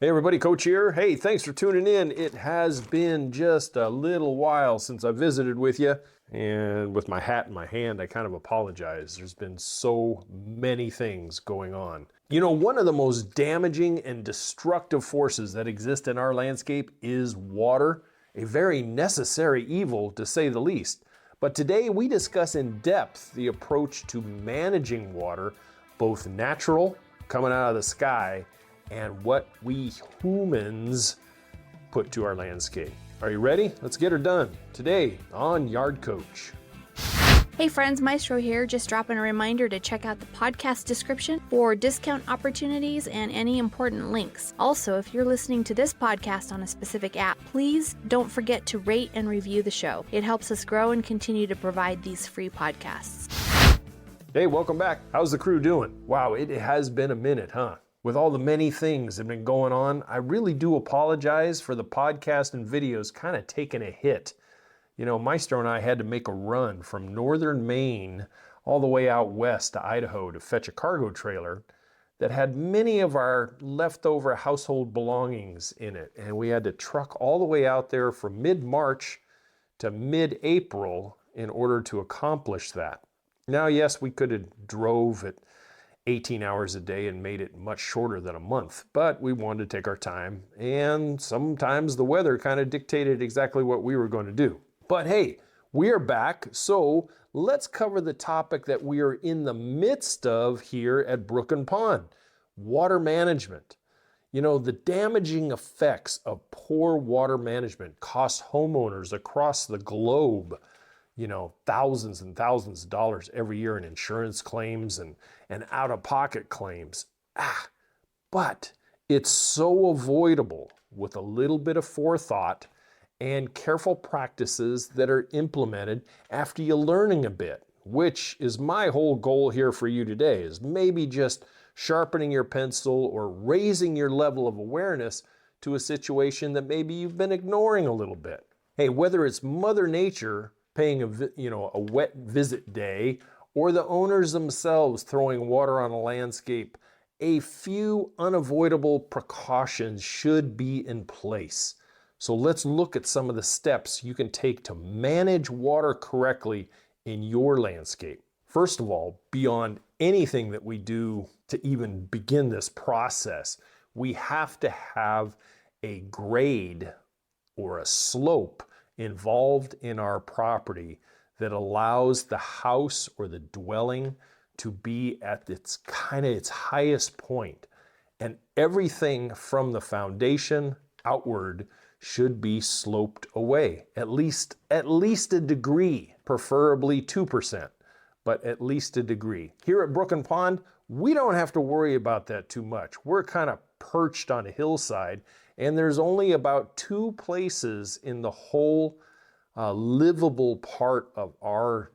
Hey everybody, Coach here. Hey, thanks for tuning in. It has been just a little while since I visited with you, and with my hat in my hand, I kind of apologize. There's been so many things going on. You know, one of the most damaging and destructive forces that exist in our landscape is water, a very necessary evil to say the least. But today we discuss in depth the approach to managing water, both natural, coming out of the sky, and what we humans put to our landscape. Are you ready? Let's get her done. Today on Yard Coach. Hey friends, Maestro here, just dropping a reminder to check out the podcast description for discount opportunities and any important links. Also, if you're listening to this podcast on a specific app, please don't forget to rate and review the show. It helps us grow and continue to provide these free podcasts. Hey, welcome back. How's the crew doing? Wow, it has been a minute, huh? With all the many things that have been going on, I really do apologize for the podcast and videos kind of taking a hit. You know, Maestro and I had to make a run from northern Maine all the way out west to Idaho to fetch a cargo trailer that had many of our leftover household belongings in it. And we had to truck all the way out there from mid-March to mid-April in order to accomplish that. Now, yes, we could have drove at 18 hours a day and made it much shorter than a month, but we wanted to take our time, and sometimes the weather kind of dictated exactly what we were going to do. But hey, we are back, so let's cover the topic that we are in the midst of here at Brook and Pond: water management. You know, the damaging effects of poor water management cost homeowners across the globe, you know, thousands and thousands of dollars every year in insurance claims and out-of-pocket claims. But it's so avoidable with a little bit of forethought and careful practices that are implemented after you're learning a bit, which is my whole goal here for you today, is maybe just sharpening your pencil or raising your level of awareness to a situation that maybe you've been ignoring a little bit. Hey, whether it's Mother Nature paying a wet visit day, or the owners themselves throwing water on a landscape, a few unavoidable precautions should be in place. So let's look at some of the steps you can take to manage water correctly in your landscape. First of all, beyond anything that we do to even begin this process, we have to have a grade or a slope involved in our property that allows the house or the dwelling to be at its highest point. And everything from the foundation outward should be sloped away, at least a degree, preferably 2%, but at least a degree. Here at Brook and Pond, we don't have to worry about that too much. We're kind of perched on a hillside, and there's only about 2 places in the whole livable part of our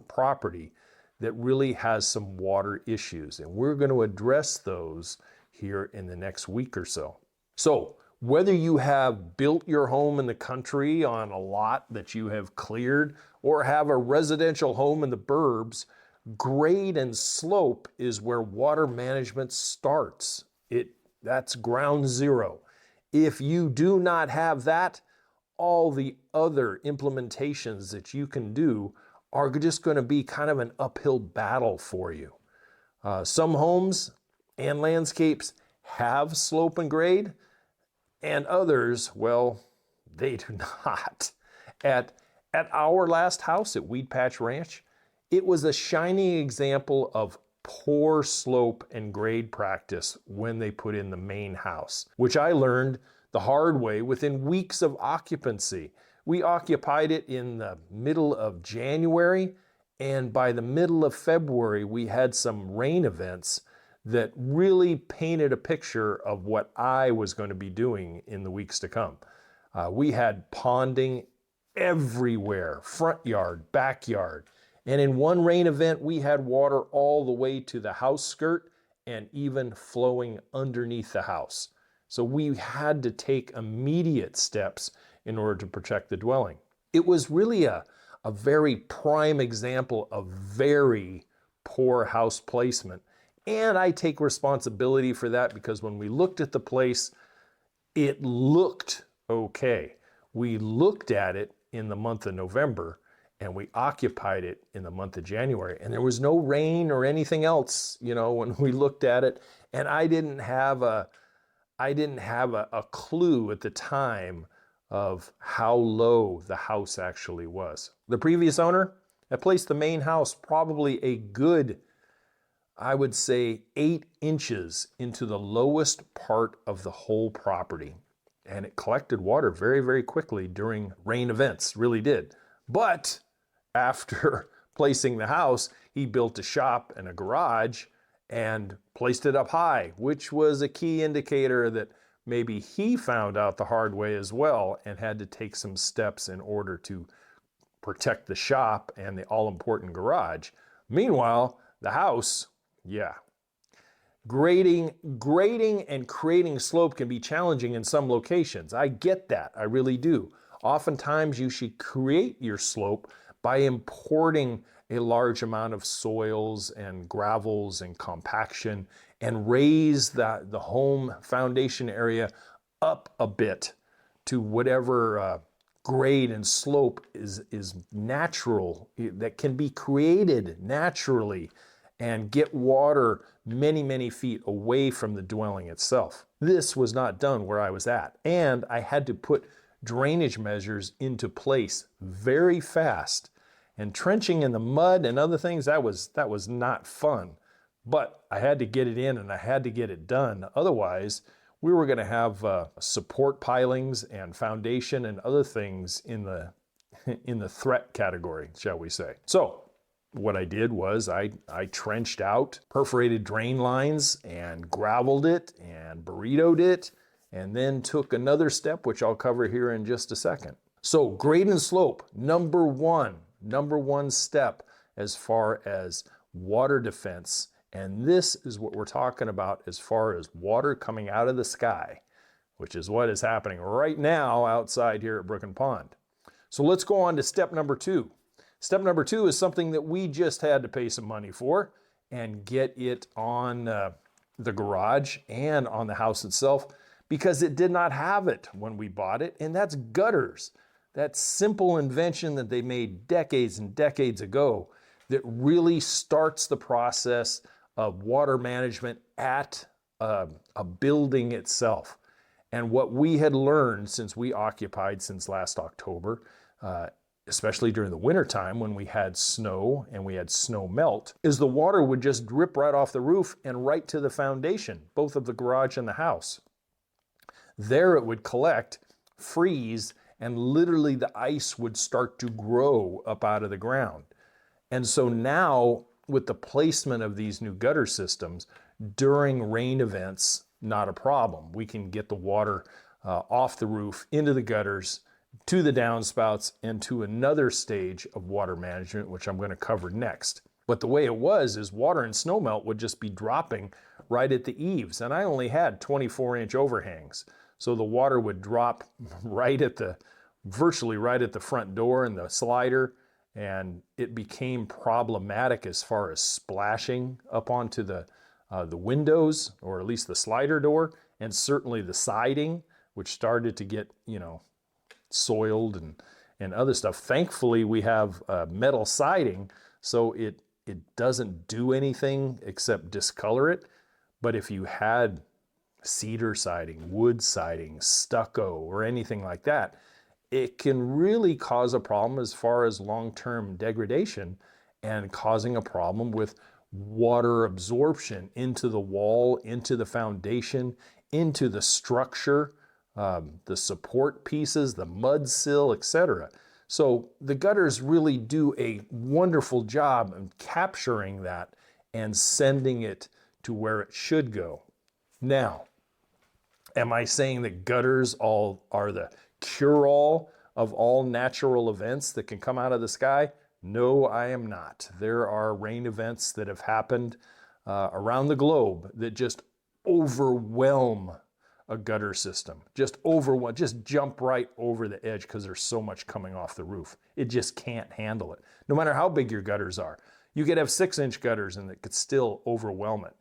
property that really has some water issues. And we're going to address those here in the next week or so. So whether you have built your home in the country on a lot that you have cleared, or have a residential home in the burbs, grade and slope is where water management starts. That's ground zero. If you do not have that, all the other implementations that you can do are just going to be kind of an uphill battle for you. Some homes and landscapes have slope and grade, and others, well, they do not. At our last house at Weed Patch Ranch, it was a shining example of poor slope and grade practice when they put in the main house, which I learned the hard way within weeks of occupancy. We occupied it in the middle of January, and by the middle of February, we had some rain events that really painted a picture of what I was going to be doing in the weeks to come. We had ponding everywhere, front yard, backyard. And in one rain event, we had water all the way to the house skirt and even flowing underneath the house. So we had to take immediate steps in order to protect the dwelling. It was really a very prime example of very poor house placement And I take responsibility for that because when we looked at the place, it looked okay. We looked at it in the month of November and we occupied it in the month of January, and there was no rain or anything else, when we looked at it. And I didn't have a clue at the time of how low the house actually was. The previous owner had placed the main house probably a good, I would say, 8 inches into the lowest part of the whole property. And it collected water very, very quickly during rain events, really did. But after placing the house, he built a shop and a garage and placed it up high, which was a key indicator that maybe he found out the hard way as well and had to take some steps in order to protect the shop and the all-important garage. Meanwhile, the house, grading and creating slope can be challenging in some locations. I get that, I really do. Oftentimes you should create your slope by importing a large amount of soils and gravels and compaction and raise the home foundation area up a bit to whatever grade and slope is natural, that can be created naturally, and get water many, many feet away from the dwelling itself. This was not done where I was at, and I had to put drainage measures into place very fast. And trenching in the mud and other things, that was not fun. But I had to get it in and I had to get it done. Otherwise, we were going to have support pilings and foundation and other things in the threat category, shall we say. So what I did was I trenched out perforated drain lines and graveled it and burritoed it, and then took another step, which I'll cover here in just a second. So grade and slope, number one step as far as water defense. And this is what we're talking about as far as water coming out of the sky, which is what is happening right now outside here at Brook and Pond. So let's go on to step number 2. Step number 2 is something that we just had to pay some money for and get it on the garage and on the house itself, because it did not have it when we bought it, and that's gutters. That simple invention that they made decades and decades ago that really starts the process of water management at a building itself. And what we had learned since we occupied since last October, especially during the wintertime when we had snow and we had snow melt, is the water would just drip right off the roof and right to the foundation, both of the garage and the house. There it would collect, freeze, and literally the ice would start to grow up out of the ground. And so now, with the placement of these new gutter systems, during rain events, not a problem. We can get the water off the roof, into the gutters, to the downspouts, and to another stage of water management, which I'm going to cover next. But the way it was is water and snowmelt would just be dropping right at the eaves, and I only had 24-inch overhangs. So the water would drop virtually right at the front door and the slider, and it became problematic as far as splashing up onto the windows, or at least the slider door, and certainly the siding, which started to get, soiled and other stuff. Thankfully, we have metal siding, so it doesn't do anything except discolor it. But if you had cedar siding, wood siding, stucco, or anything like that, it can really cause a problem as far as long-term degradation and causing a problem with water absorption into the wall, into the foundation, into the structure, the support pieces, the mud sill, etc. So the gutters really do a wonderful job of capturing that and sending it to where it should go. Now, am I saying that gutters all are the cure-all of all natural events that can come out of the sky? No, I am not. There are rain events that have happened around the globe that just overwhelm a gutter system. Just jump right over the edge because there's so much coming off the roof. It just can't handle it. No matter how big your gutters are. You could have 6-inch gutters and it could still overwhelm it.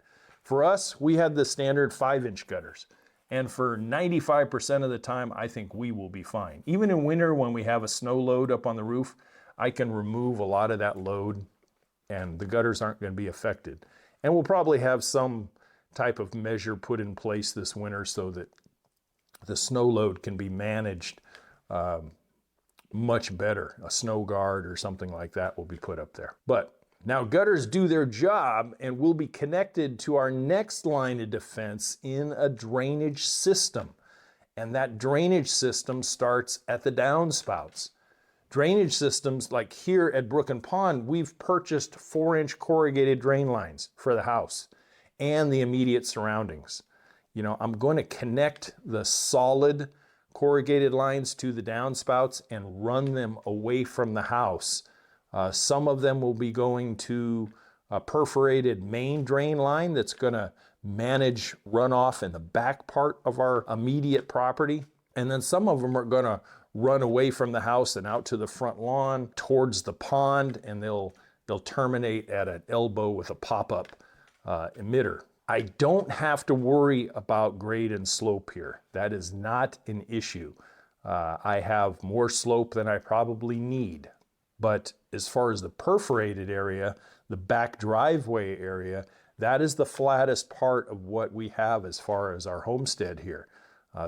For us, we had the standard 5-inch gutters. And for 95% of the time, I think we will be fine. Even in winter when we have a snow load up on the roof, I can remove a lot of that load and the gutters aren't going to be affected. And we'll probably have some type of measure put in place this winter so that the snow load can be managed much better. A snow guard or something like that will be put up there. But now gutters do their job and will be connected to our next line of defense in a drainage system. And that drainage system starts at the downspouts. Drainage systems like here at Brook and Pond, we've purchased 4-inch corrugated drain lines for the house and the immediate surroundings. You know, I'm going to connect the solid corrugated lines to the downspouts and run them away from the house. Some of them will be going to a perforated main drain line that's going to manage runoff in the back part of our immediate property. And then some of them are going to run away from the house and out to the front lawn towards the pond, and they'll terminate at an elbow with a pop-up emitter. I don't have to worry about grade and slope here. That is not an issue. I have more slope than I probably need. But as far as the perforated area, the back driveway area, that is the flattest part of what we have as far as our homestead here.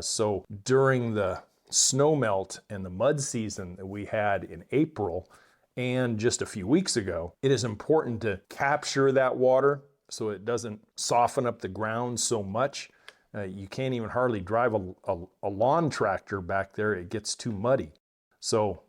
So during the snow melt and the mud season that we had in April and just a few weeks ago, it is important to capture that water so it doesn't soften up the ground so much. You can't even hardly drive a lawn tractor back there. It gets too muddy. So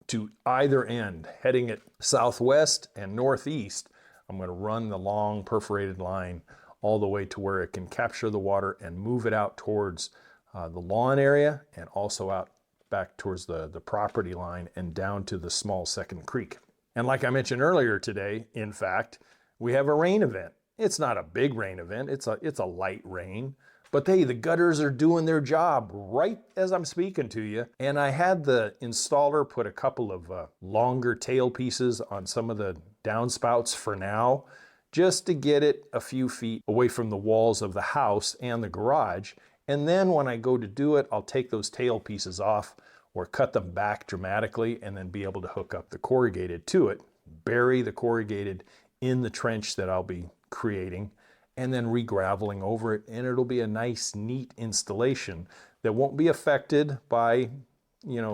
to either end, heading it southwest and northeast, I'm going to run the long perforated line all the way to where it can capture the water and move it out towards the lawn area and also out back towards the property line and down to the small second creek. And like I mentioned earlier today, in fact, we have a rain event. It's not a big rain event. It's a light rain. But hey, the gutters are doing their job right as I'm speaking to you. And I had the installer put a couple of longer tail pieces on some of the downspouts for now, just to get it a few feet away from the walls of the house and the garage. And then when I go to do it, I'll take those tail pieces off or cut them back dramatically and then be able to hook up the corrugated to it, bury the corrugated in the trench that I'll be creating, and then re-graveling over it, and it'll be a nice, neat installation that won't be affected by,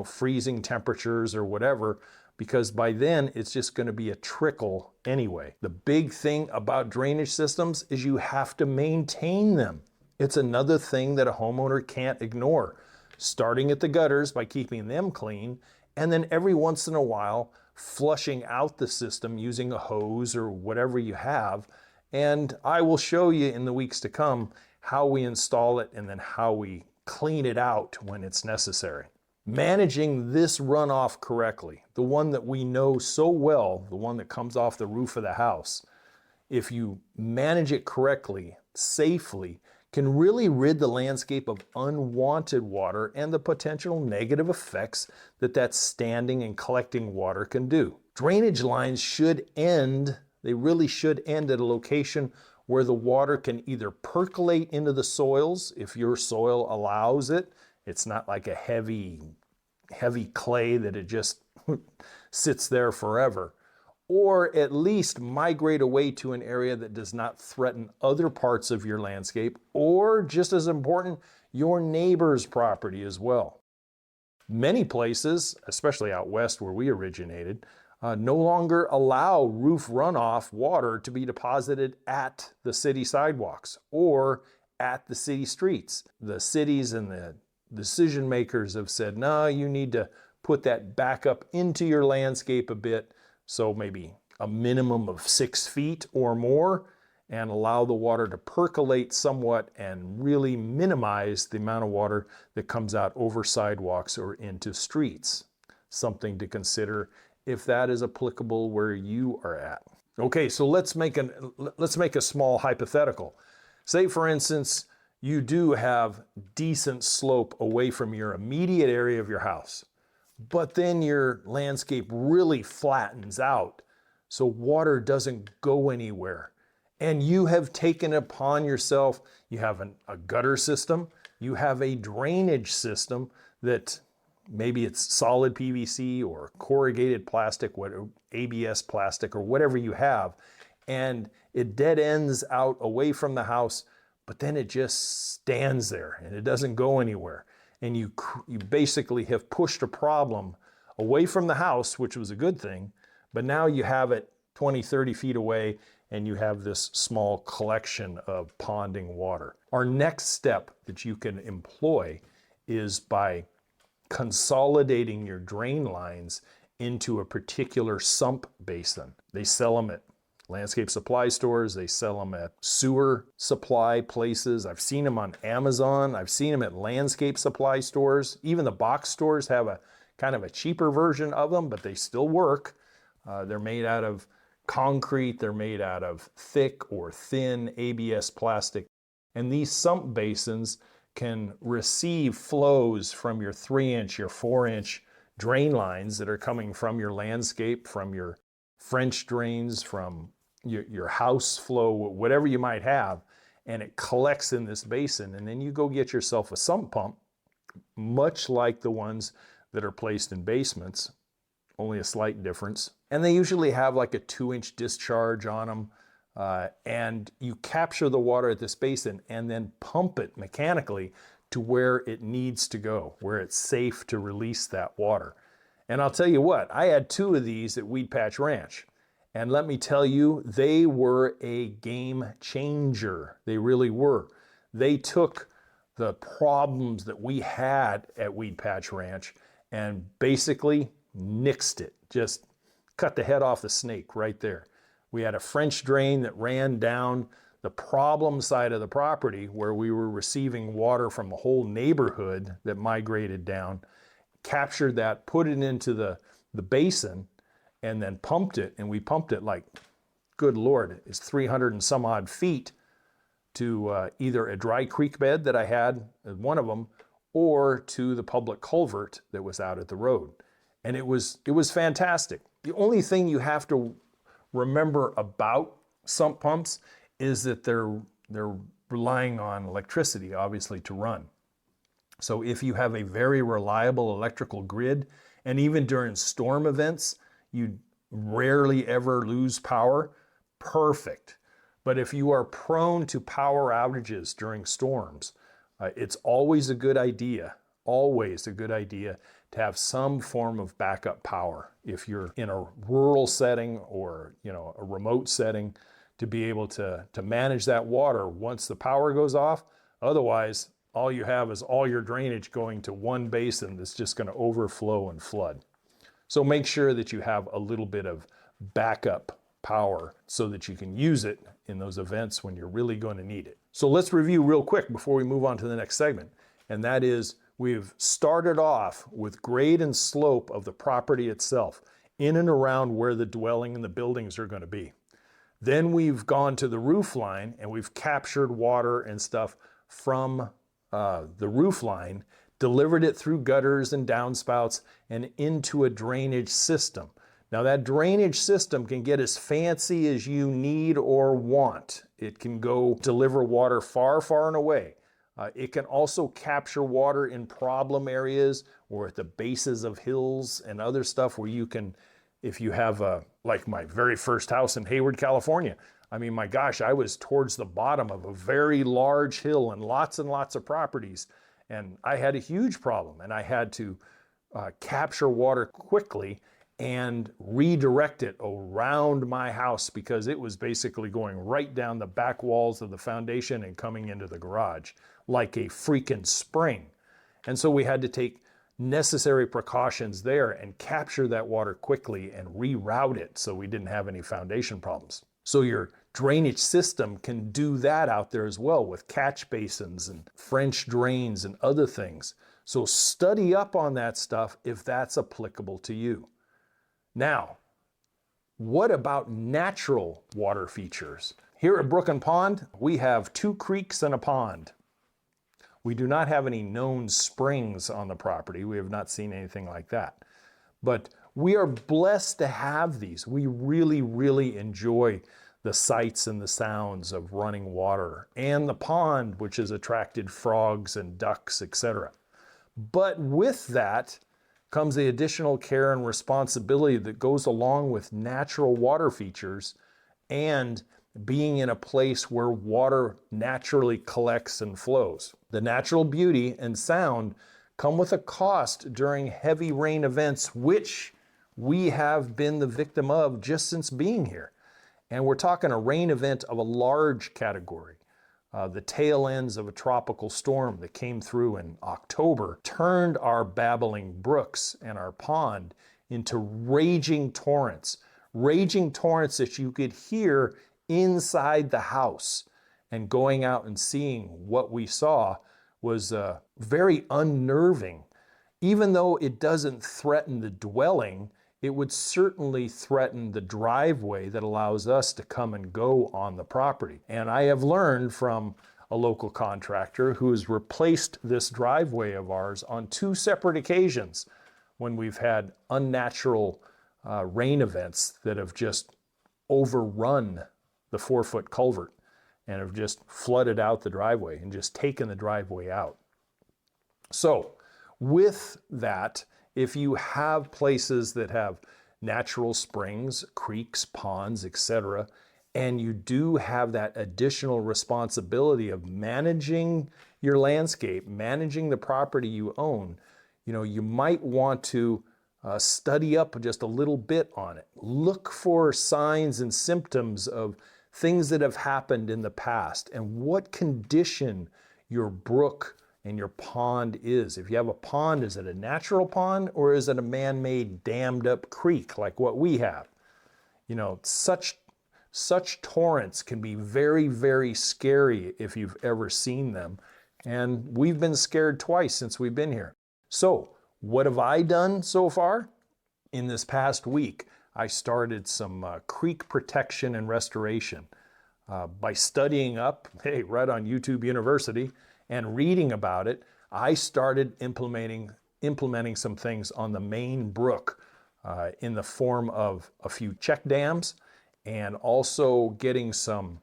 freezing temperatures or whatever, because by then it's just going to be a trickle anyway. The big thing about drainage systems is you have to maintain them. It's another thing that a homeowner can't ignore. Starting at the gutters by keeping them clean, and then every once in a while flushing out the system using a hose or whatever you have. And I will show you in the weeks to come how we install it and then how we clean it out when it's necessary. Managing this runoff correctly, the one that we know so well, the one that comes off the roof of the house, if you manage it correctly, safely, can really rid the landscape of unwanted water and the potential negative effects that standing and collecting water can do. Drainage lines should end, they really should end at a location where the water can either percolate into the soils if your soil allows it. It's not like a heavy clay that it just sits there forever. Or at least migrate away to an area that does not threaten other parts of your landscape, or just as important, your neighbor's property as well. Many places, especially out west where we originated, no longer allow roof runoff water to be deposited at the city sidewalks or at the city streets. The cities and the decision makers have said, no, you need to put that back up into your landscape a bit. So maybe a minimum of 6 feet or more, and allow the water to percolate somewhat and really minimize the amount of water that comes out over sidewalks or into streets. Something to consider if that is applicable where you are at. Okay, so let's make a small hypothetical. Say, for instance, you do have decent slope away from your immediate area of your house, but then your landscape really flattens out, so water doesn't go anywhere. And you have taken upon yourself, you have a gutter system, you have a drainage system that maybe it's solid PVC or corrugated plastic, ABS plastic or whatever you have, and it dead ends out away from the house, but then it just stands there and it doesn't go anywhere. And you basically have pushed a problem away from the house, which was a good thing, but now you have it 20, 30 feet away and you have this small collection of ponding water. Our next step that you can employ is by consolidating your drain lines into a particular sump basin. They sell them at landscape supply stores, they sell them at sewer supply places. I've seen them on Amazon, I've seen them at landscape supply stores. Even the box stores have a kind of a cheaper version of them, but they still work. They're made out of concrete, they're made out of thick or thin ABS plastic. And these sump basins can receive flows from your 3-inch, your 4-inch drain lines that are coming from your landscape, from your French drains, from your house flow, whatever you might have, and it collects in this basin. And then you go get yourself a sump pump, much like the ones that are placed in basements, only a slight difference. And they usually have like a 2-inch discharge on them. And you capture the water at this basin and then pump it mechanically to where it needs to go, where it's safe to release that water. And I'll tell you what, I had 2 of these at Weed Patch Ranch. And let me tell you, they were a game changer. They really were. They took the problems that we had at Weed Patch Ranch and basically nixed it. Just cut the head off the snake right there. We had a French drain that ran down the problem side of the property where we were receiving water from the whole neighborhood that migrated down, captured that, put it into the basin, and then pumped it. And we pumped it like, good Lord, it's 300 and some odd feet to either a dry creek bed that I had, one of them, or to the public culvert that was out at the road. And it was fantastic. The only thing you have to remember about sump pumps is that they're relying on electricity, obviously, to run. So if you have a very reliable electrical grid, and even during storm events, you rarely ever lose power, perfect. But if you are prone to power outages during storms, it's always a good idea to have some form of backup power if you're in a rural setting or a remote setting, to be able to manage that water once the power goes off. Otherwise, all you have is all your drainage going to one basin that's just going to overflow and flood. So make sure that you have a little bit of backup power so that you can use it in those events when you're really going to need it. So let's review real quick before we move on to the next segment. And that is, we've started off with grade and slope of the property itself, in and around where the dwelling and the buildings are going to be. Then we've gone to the roof line and we've captured water and stuff from the roof line, delivered it through gutters and downspouts and into a drainage system. Now that drainage system can get as fancy as you need or want. It can go deliver water far, far and away. It can also capture water in problem areas or at the bases of hills and other stuff where you can, if you have like my very first house in Hayward, California. I mean, my gosh, I was towards the bottom of a very large hill and lots of properties. And I had a huge problem, and I had to capture water quickly and redirect it around my house because it was basically going right down the back walls of the foundation and coming into the garage like a freaking spring. And so we had to take necessary precautions there and capture that water quickly and reroute it so we didn't have any foundation problems. So your drainage system can do that out there as well with catch basins and French drains and other things. So study up on that stuff if that's applicable to you. Now, what about natural water features? Here at Brook and Pond, we have 2 creeks and a pond. We do not have any known springs on the property. We have not seen anything like that. But we are blessed to have these. We really, really enjoy the sights and the sounds of running water, and the pond, which has attracted frogs and ducks, etc. But with that comes the additional care and responsibility that goes along with natural water features and being in a place where water naturally collects and flows. The natural beauty and sound come with a cost during heavy rain events, which we have been the victim of just since being here. And we're talking a rain event of a large category. The tail ends of a tropical storm that came through in October turned our babbling brooks and our pond into raging torrents that you could hear inside the house. And going out and seeing what we saw was very unnerving. Even though it doesn't threaten the dwelling, it would certainly threaten the driveway that allows us to come and go on the property. And I have learned from a local contractor who has replaced this driveway of ours on 2 separate occasions when we've had unnatural rain events that have just overrun the 4-foot culvert and have just flooded out the driveway and just taken the driveway out. So with that, if you have places that have natural springs, creeks, ponds, etc., and you do have that additional responsibility of managing your landscape, managing the property you own, you might want to study up just a little bit on it. Look for signs and symptoms of things that have happened in the past and what condition your brook and your pond is. If you have a pond, is it a natural pond or is it a man-made dammed up creek like what we have? Such torrents can be very, very scary if you've ever seen them. And we've been scared twice since we've been here. So what have I done so far? In this past week, I started some creek protection and restoration by studying up, right on YouTube University, and reading about it. I started implementing some things on the main brook in the form of a few check dams and also getting some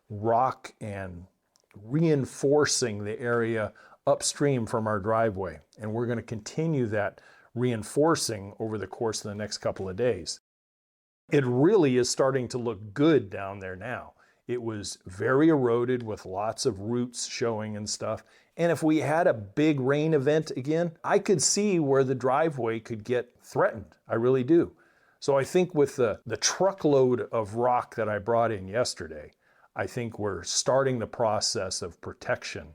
rock and reinforcing the area upstream from our driveway. And we're going to continue that reinforcing over the course of the next couple of days. It really is starting to look good down there now. It was very eroded with lots of roots showing and stuff. And if we had a big rain event again, I could see where the driveway could get threatened. I really do. So I think with the truckload of rock that I brought in yesterday, I think we're starting the process of protection.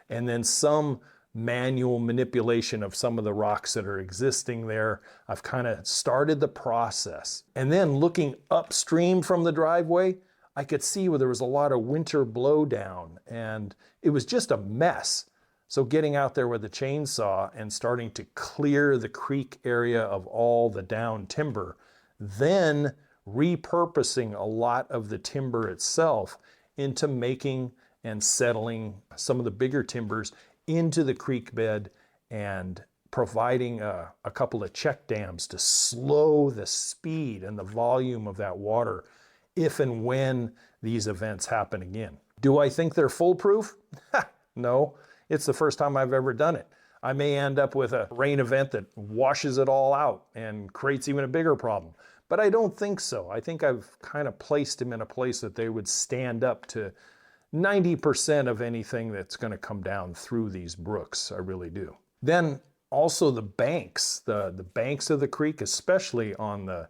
And then some manual manipulation of some of the rocks that are existing there. I've kind of started the process. And then looking upstream from the driveway, I could see where there was a lot of winter blowdown and it was just a mess. So getting out there with a chainsaw and starting to clear the creek area of all the down timber, then repurposing a lot of the timber itself into making and settling some of the bigger timbers into the creek bed and providing a couple of check dams to slow the speed and the volume of that water if and when these events happen again. Do I think they're foolproof? No, it's the first time I've ever done it. I may end up with a rain event that washes it all out and creates even a bigger problem. But I don't think so. I think I've kind of placed them in a place that they would stand up to 90% of anything that's going to come down through these brooks. I really do. Then also the banks, the banks of the creek, especially on the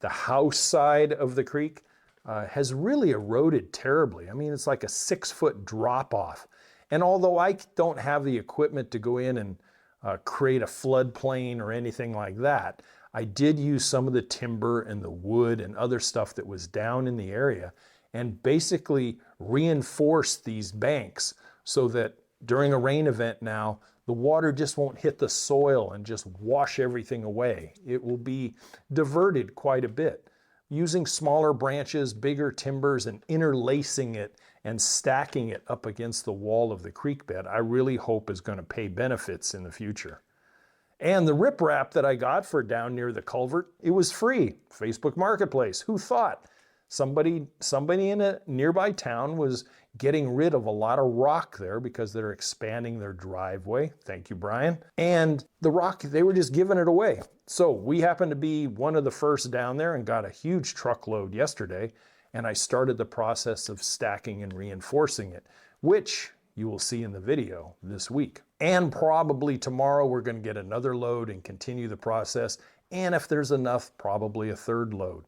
house side of the creek, has really eroded terribly. I mean, it's like a 6-foot drop off. And although I don't have the equipment to go in and create a floodplain or anything like that, I did use some of the timber and the wood and other stuff that was down in the area and basically reinforced these banks so that during a rain event now, the water just won't hit the soil and just wash everything away. It will be diverted quite a bit. Using smaller branches, bigger timbers, and interlacing it and stacking it up against the wall of the creek bed, I really hope is going to pay benefits in the future. And the riprap that I got for down near the culvert, it was free. Facebook Marketplace. Who thought? Somebody in a nearby town was getting rid of a lot of rock there because they're expanding their driveway. Thank you, Brian. And the rock, they were just giving it away. So we happened to be one of the first down there and got a huge truckload yesterday. And I started the process of stacking and reinforcing it, which you will see in the video this week. And probably tomorrow we're going to get another load and continue the process. And if there's enough, probably a third load.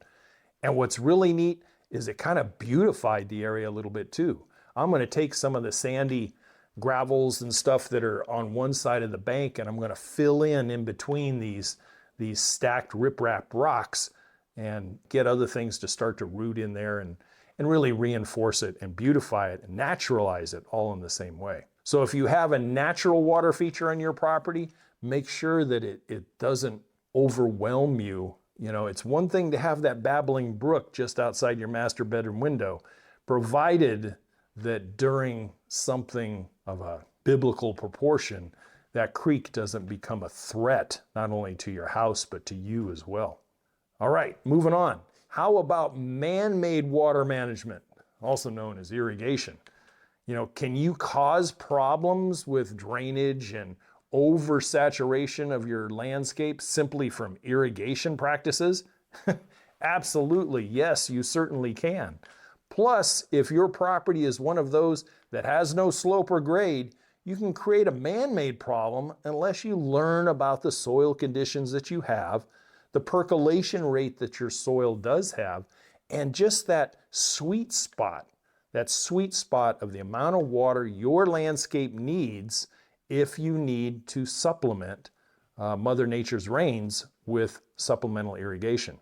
And what's really neat is it kind of beautified the area a little bit too. I'm going to take some of the sandy gravels and stuff that are on one side of the bank, and I'm going to fill in between these stacked riprap rocks and get other things to start to root in there and really reinforce it and beautify it and naturalize it all in the same way. So if you have a natural water feature on your property, make sure that it doesn't overwhelm you. You know, it's one thing to have that babbling brook just outside your master bedroom window, provided that during something of a biblical proportion, that creek doesn't become a threat, not only to your house, but to you as well. All right, moving on. How about man-made water management, also known as irrigation? You know, can you cause problems with drainage and oversaturation of your landscape simply from irrigation practices? Absolutely, yes, you certainly can. Plus, if your property is one of those that has no slope or grade, you can create a man-made problem unless you learn about the soil conditions that you have, the percolation rate that your soil does have, and just that sweet spot of the amount of water your landscape needs if you need to supplement Mother Nature's rains with supplemental irrigation.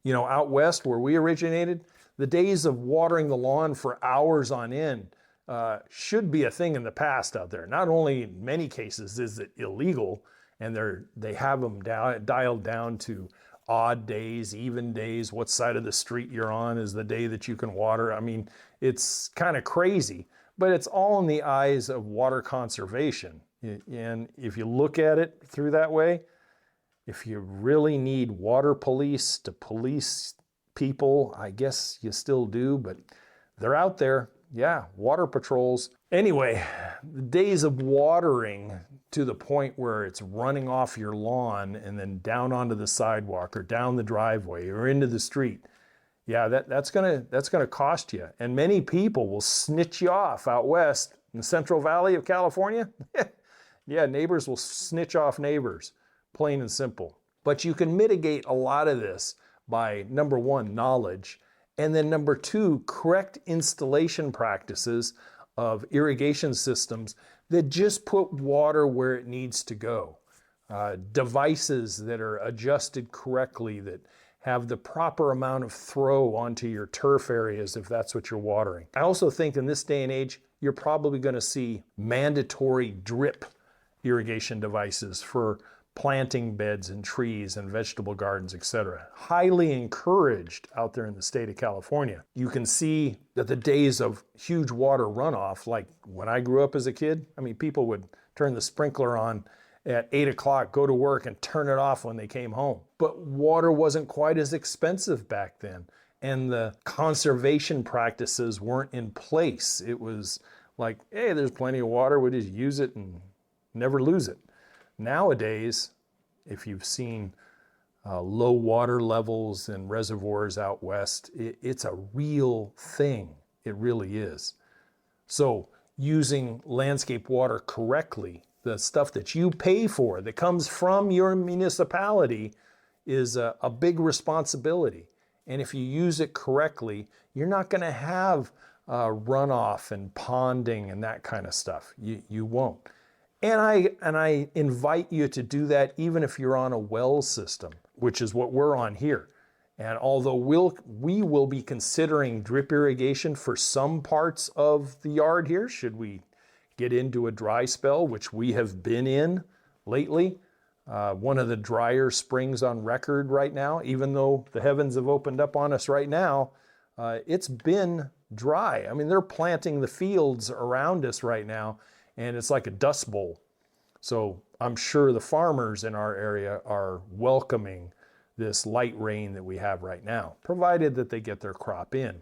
You know, out west where we originated, the days of watering the lawn for hours on end should be a thing in the past out there. Not only in many cases is it illegal, and they have them dialed down to odd days, even days, what side of the street you're on is the day that you can water. I mean, it's kind of crazy, but it's all in the eyes of water conservation. And if you look at it through that way, if you really need water police to police people, I guess you still do, but they're out there. Yeah, water patrols. Anyway, the days of watering to the point where it's running off your lawn and then down onto the sidewalk or down the driveway or into the street, yeah, that's gonna cost you. And many people will snitch you off out west in the Central Valley of California. Yeah, neighbors will snitch off neighbors, plain and simple. But you can mitigate a lot of this by, number one, knowledge, and then number two, correct installation practices of irrigation systems that just put water where it needs to go. Devices that are adjusted correctly, that have the proper amount of throw onto your turf areas if that's what you're watering. I also think in this day and age, you're probably going to see mandatory drip irrigation devices for planting beds and trees and vegetable gardens, etc. Highly encouraged out there in the state of California. You can see that the days of huge water runoff, like when I grew up as a kid, I mean, people would turn the sprinkler on at 8 o'clock, go to work and turn it off when they came home. But water wasn't quite as expensive back then, and the conservation practices weren't in place. It was like, hey, there's plenty of water, we just use it and never lose it. Nowadays, if you've seen low water levels in reservoirs out west, it's a real thing. It really is. So using landscape water correctly, the stuff that you pay for that comes from your municipality, is a big responsibility. And if you use it correctly, you're not going to have runoff and ponding and that kind of stuff. You won't. And I invite you to do that even if you're on a well system, which is what we're on here. And although we will be considering drip irrigation for some parts of the yard here, should we get into a dry spell, which we have been in lately, one of the drier springs on record right now, even though the heavens have opened up on us right now, it's been dry. I mean, they're planting the fields around us right now, and it's like a dust bowl. So I'm sure the farmers in our area are welcoming this light rain that we have right now, provided that they get their crop in.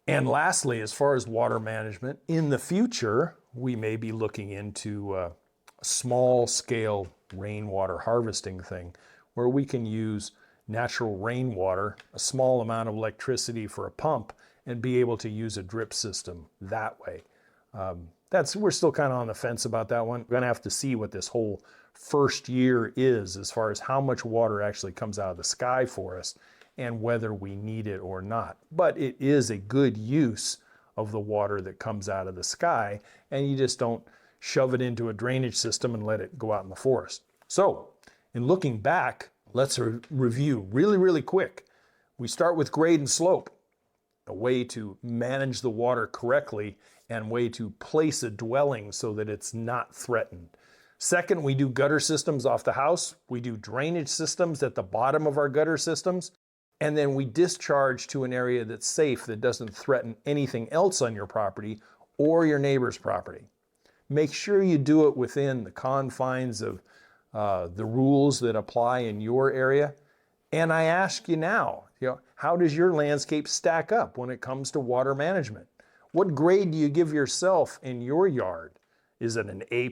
And lastly, as far as water management, in the future, we may be looking into a small scale rainwater harvesting thing where we can use natural rainwater, a small amount of electricity for a pump, and be able to use a drip system that way. We're still kind of on the fence about that one. We're gonna have to see what this whole first year is as far as how much water actually comes out of the sky for us and whether we need it or not. But it is a good use of the water that comes out of the sky, and you just don't shove it into a drainage system and let it go out in the forest. So, in looking back, let's review really quick. We start with grade and slope, a way to manage the water correctly and way to place a dwelling so that it's not threatened. Second, we do gutter systems off the house. We do drainage systems at the bottom of our gutter systems. And then we discharge to an area that's safe, that doesn't threaten anything else on your property or your neighbor's property. Make sure you do it within the confines of the rules that apply in your area. And I ask you now, how does your landscape stack up when it comes to water management? What grade do you give yourself in your yard? Is it an A+,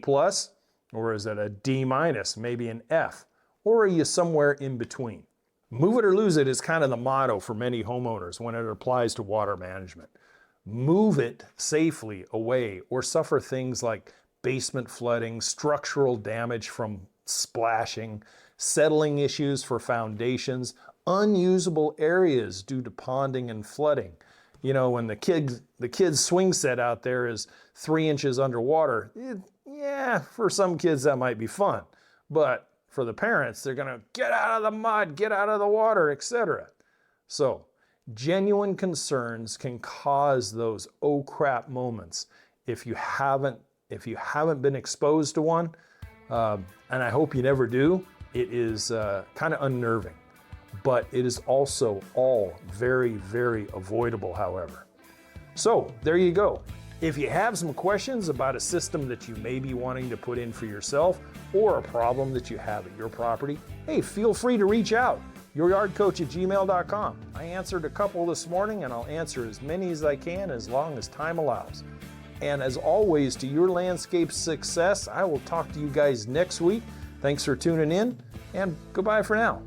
or is it a D-, maybe an F? Or are you somewhere in between? Move it or lose it is kind of the motto for many homeowners when it applies to water management. Move it safely away or suffer things like basement flooding, structural damage from splashing, settling issues for foundations, unusable areas due to ponding and flooding. When the kid's swing set out there is 3 inches underwater, for some kids that might be fun. But for the parents, they're gonna get out of the mud, get out of the water, etc. So, genuine concerns can cause those oh crap moments if you haven't been exposed to one, and I hope you never do. It is kind of unnerving, but it is also all very avoidable, however. So there you go. If you have some questions about a system that you may be wanting to put in for yourself or a problem that you have at your property, hey, feel free to reach out. youryardcoach@gmail.com. I answered a couple this morning, and I'll answer as many as I can as long as time allows. And as always, to your landscape success, I will talk to you guys next week. Thanks for tuning in, and goodbye for now.